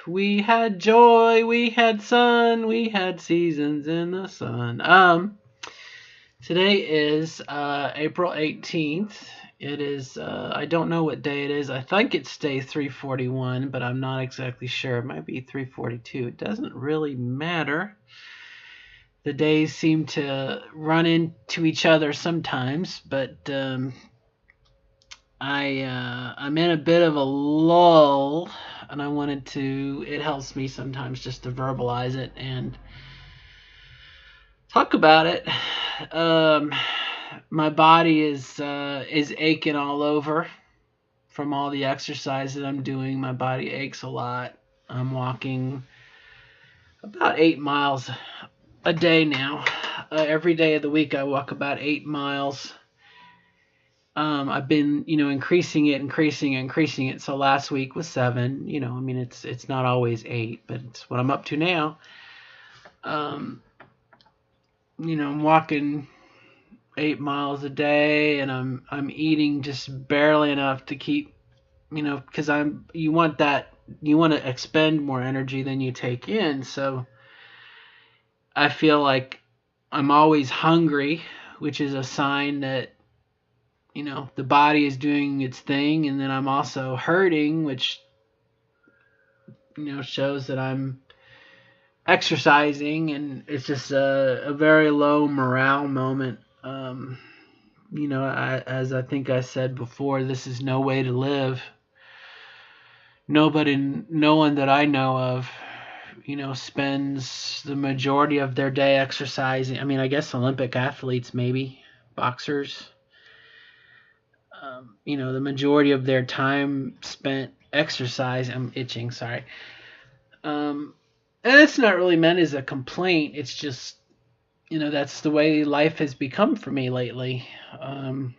We had joy, we had sun, we had seasons in the sun. Today is April 18th. It is I don't know what day it is. I think it's day 341, but I'm not exactly sure. It might be 342. It doesn't really matter. The days seem to run into each other sometimes, but I'm in a bit of a lull, and I wanted to. It helps me sometimes just to verbalize it and talk about it. Um, my body is aching all over from all the exercise that I'm doing. My body aches a lot. I'm walking about 8 miles a day now. Every day of the week, I walk about 8 miles. I've been, increasing it. So last week was 7. I mean, it's not always 8, but it's what I'm up to now. Um, I'm walking 8 miles a day, and I'm eating just barely enough to keep, because you want to expend more energy than you take in. So I feel like I'm always hungry, which is a sign that the body is doing its thing, and then I'm also hurting, which shows that I'm exercising, and it's just a very low morale moment. As I think I said before, this is no way to live. No one that I know of, spends the majority of their day exercising. I mean, I guess Olympic athletes, maybe boxers. The majority of their time spent exercise. I'm itching, sorry. And it's not really meant as a complaint. It's just, that's the way life has become for me lately. It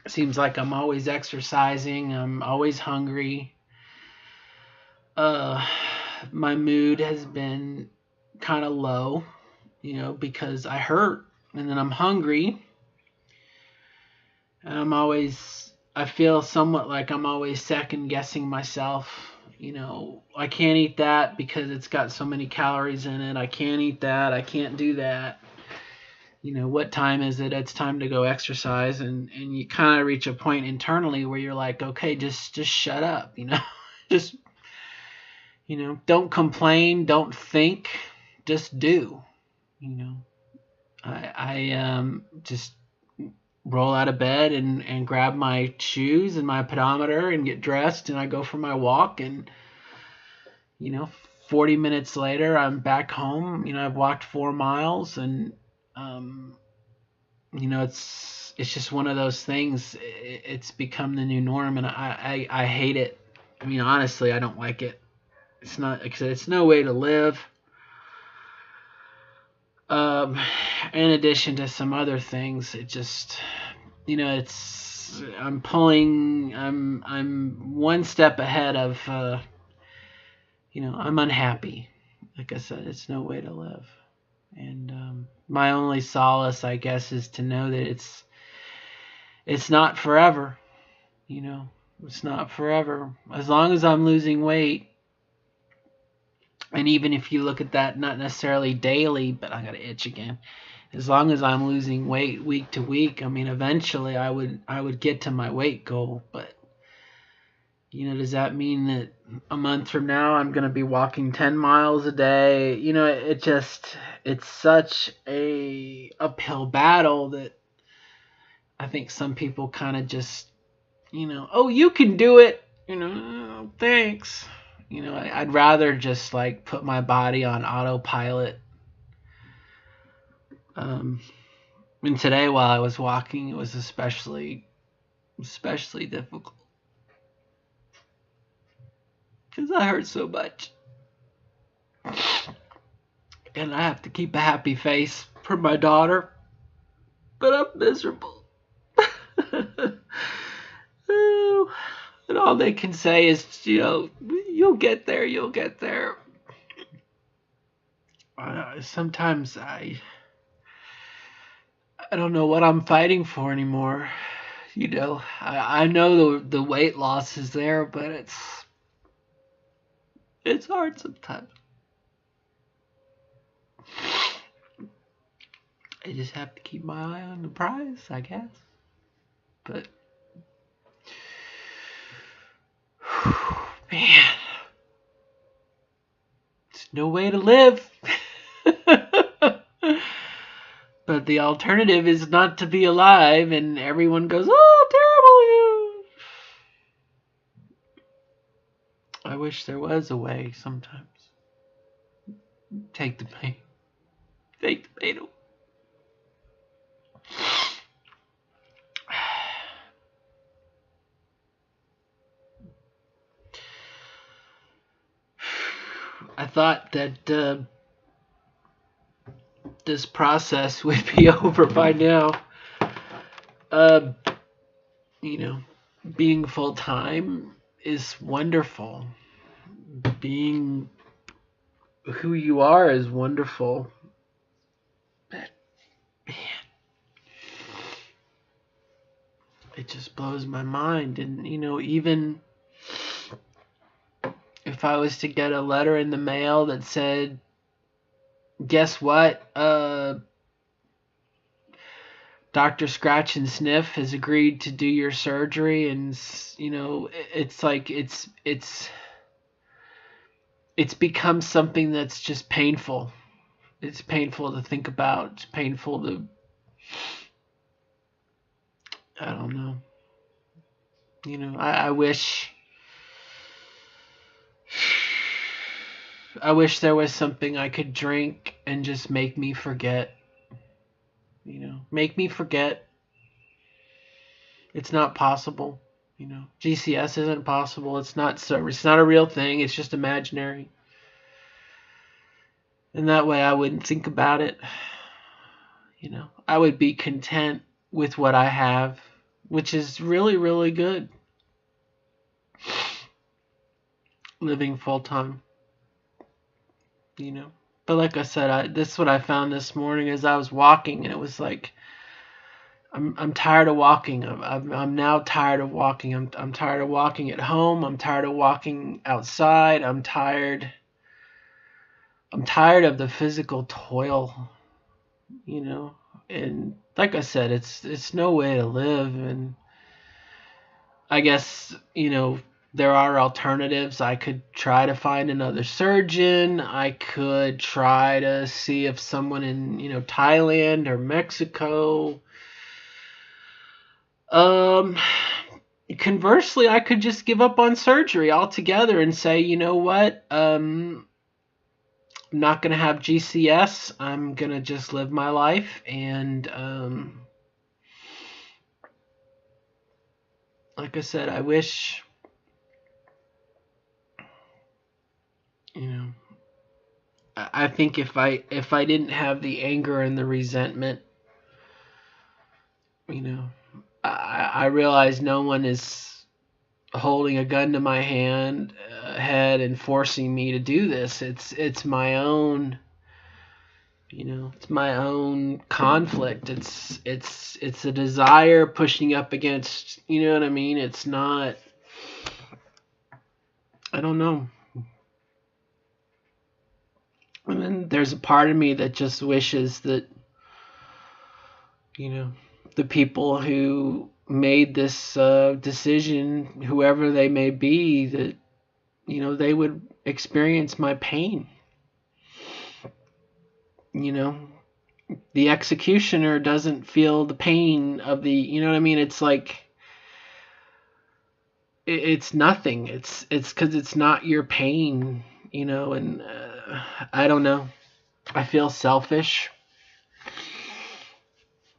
seems like I'm always exercising. I'm always hungry. Uh, my mood has been kind of low, because I hurt and then I'm hungry. And I feel somewhat like I'm always second guessing myself. I can't eat that because it's got so many calories in it. I can't eat that. I can't do that. What time is it? It's time to go exercise. And you kind of reach a point internally where you're like, okay, just shut up, just, don't complain, don't think, just do, I just roll out of bed and grab my shoes and my pedometer and get dressed, and I go for my walk, and 40 minutes later I'm back home. I've walked 4 miles, and it's just one of those things. It's become the new norm, and I hate it. I mean, honestly, I don't like it. It's no way to live. Um, in addition to some other things, it just, it's I'm one step ahead of, I'm unhappy. Like I said, it's no way to live. And my only solace, I guess, is to know that it's not forever. It's not forever. As long as I'm losing weight, and even if you look at that, not necessarily daily, but I got to itch again. As long as I'm losing weight week to week, I mean, eventually I would get to my weight goal. But does that mean that a month from now I'm going to be walking 10 miles a day? It's such a uphill battle that I think some people kind of just, oh, you can do it. Thanks. I'd rather just like put my body on autopilot. And today while I was walking, it was especially difficult because I hurt so much, and I have to keep a happy face for my daughter, but I'm miserable. And all they can say is, you'll get there, you'll get there. Sometimes I don't know what I'm fighting for anymore. I know the weight loss is there, but It's hard sometimes. I just have to keep my eye on the prize, I guess. But man, it's no way to live. But the alternative is not to be alive, and everyone goes, "Oh, terrible you." I wish there was a way sometimes. Take the pain. Take the pain away. I thought that this process would be over by now. You know, being full time is wonderful. Being who you are is wonderful. But man, it just blows my mind. And even if I was to get a letter in the mail that said, "Guess what? Dr. Scratch and Sniff has agreed to do your surgery," and it's like it's become something that's just painful. It's painful to think about. It's painful to, I don't know. I wish there was something I could drink and just make me forget. Make me forget. It's not possible. GCS isn't possible. It's not a real thing. It's just imaginary. And that way I wouldn't think about it. I would be content with what I have, which is really, really good. Living full time. But like I said, this is what I found this morning as I was walking, and it was like, I'm tired of walking. I'm now tired of walking. I'm tired of walking at home. I'm tired of walking outside. I'm tired of the physical toil, and like I said, it's no way to live. And I guess, there are alternatives. I could try to find another surgeon. I could try to see if someone in, Thailand or Mexico. Conversely, I could just give up on surgery altogether and say, you know what? I'm not going to have GCS. I'm going to just live my life. And like I said, I wish, I think if I didn't have the anger and the resentment, I realize no one is holding a gun to my head and forcing me to do this. It's my own, it's my own conflict. It's a desire pushing up against, you know what I mean? It's not, I don't know. And then there's a part of me that just wishes that, the people who made this decision, whoever they may be, that, they would experience my pain. The executioner doesn't feel the pain of the, you know what I mean? It's like, it's nothing. It's because it's not your pain, and I don't know. I feel selfish.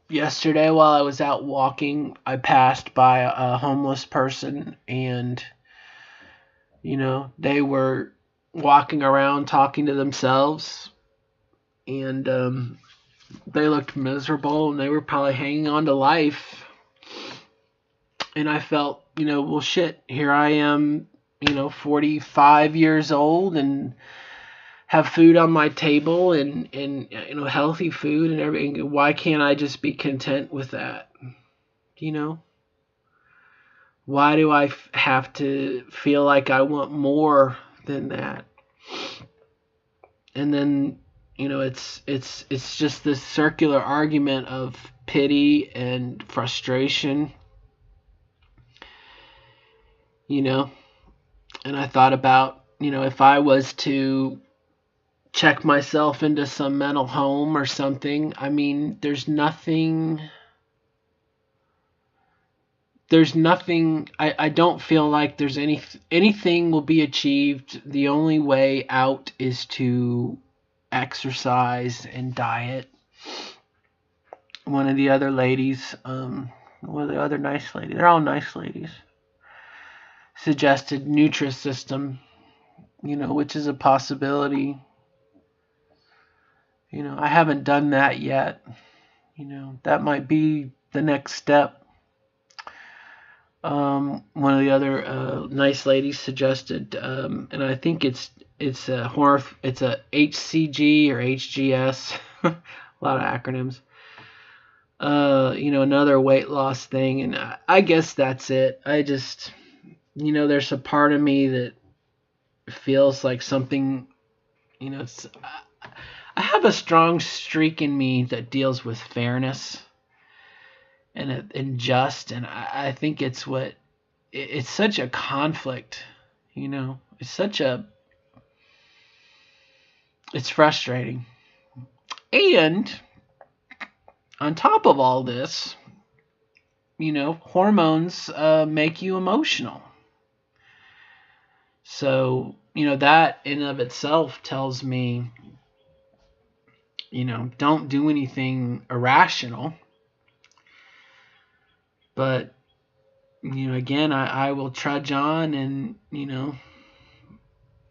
Yesterday, while I was out walking, I passed by a homeless person, and, they were walking around talking to themselves, and they looked miserable, and they were probably hanging on to life. And I felt, well, shit, here I am, 45 years old and have food on my table and healthy food and everything. Why can't I just be content with that? Why do I have to feel like I want more than that? And then, it's just this circular argument of pity and frustration, you know. And I thought about, if I was to check myself into some mental home or something, I mean, there's nothing. I don't feel like there's anything will be achieved. The only way out is to exercise and diet. One of the other ladies, one of the other nice ladies, they're all nice ladies, suggested Nutrisystem, which is a possibility. I haven't done that yet. That might be the next step. One of the other nice ladies suggested, and I think it's a HCG or HGS, a lot of acronyms. Another weight loss thing, and I guess that's it. I just, there's a part of me that feels like something, I have a strong streak in me that deals with fairness and just, and I think it's such a conflict, it's frustrating. And on top of all this, hormones make you emotional. So, that in of itself tells me, don't do anything irrational. But, again, I will trudge on and,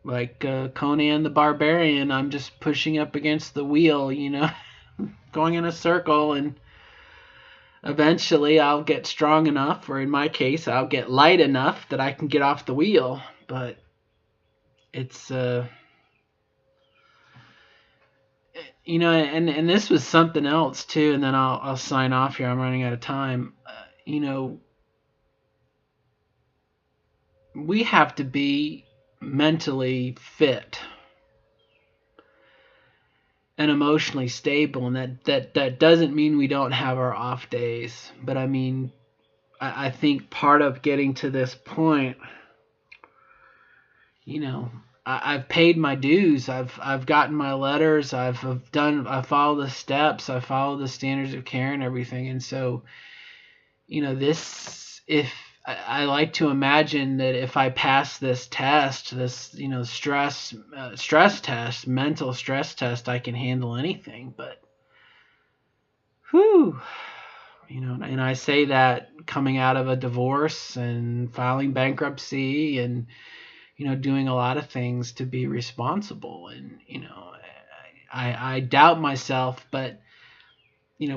like Conan the Barbarian, I'm just pushing up against the wheel, going in a circle, and eventually I'll get strong enough, or in my case, I'll get light enough that I can get off the wheel. But it's, and this was something else too, and then I'll sign off here. I'm running out of time. We have to be mentally fit and emotionally stable, and that doesn't mean we don't have our off days. But I mean, I think part of getting to this point, I've paid my dues. I've gotten my letters. I followed the steps. I followed the standards of care and everything. And so, if I like to imagine that if I pass this test, this stress test, mental stress test, I can handle anything. But, whew, and I say that coming out of a divorce and filing bankruptcy and doing a lot of things to be responsible. And I doubt myself, but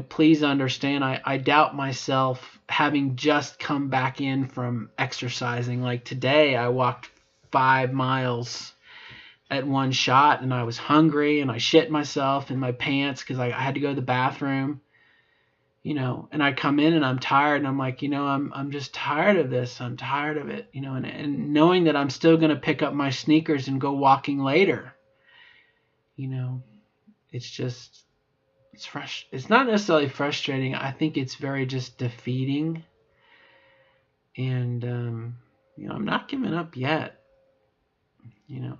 please understand, I doubt myself having just come back in from exercising. Like today, I walked 5 miles at one shot, and I was hungry, and I shit myself in my pants because I had to go to the bathroom. And I come in and I'm tired, and I'm like, I'm just tired of this. I'm tired of it, and knowing that I'm still going to pick up my sneakers and go walking later, it's just, it's not necessarily frustrating. I think it's very just defeating. And, I'm not giving up yet,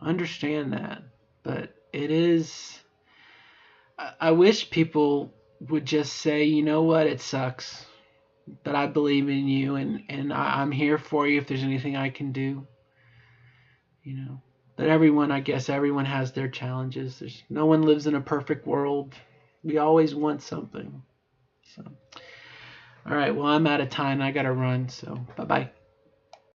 understand that. But it is, I wish people would just say, you know what, it sucks, but I believe in you, and I'm here for you if there's anything I can do. That I guess everyone has their challenges. No one lives in a perfect world. We always want something. So, all right, well, I'm out of time. I got to run, so bye-bye.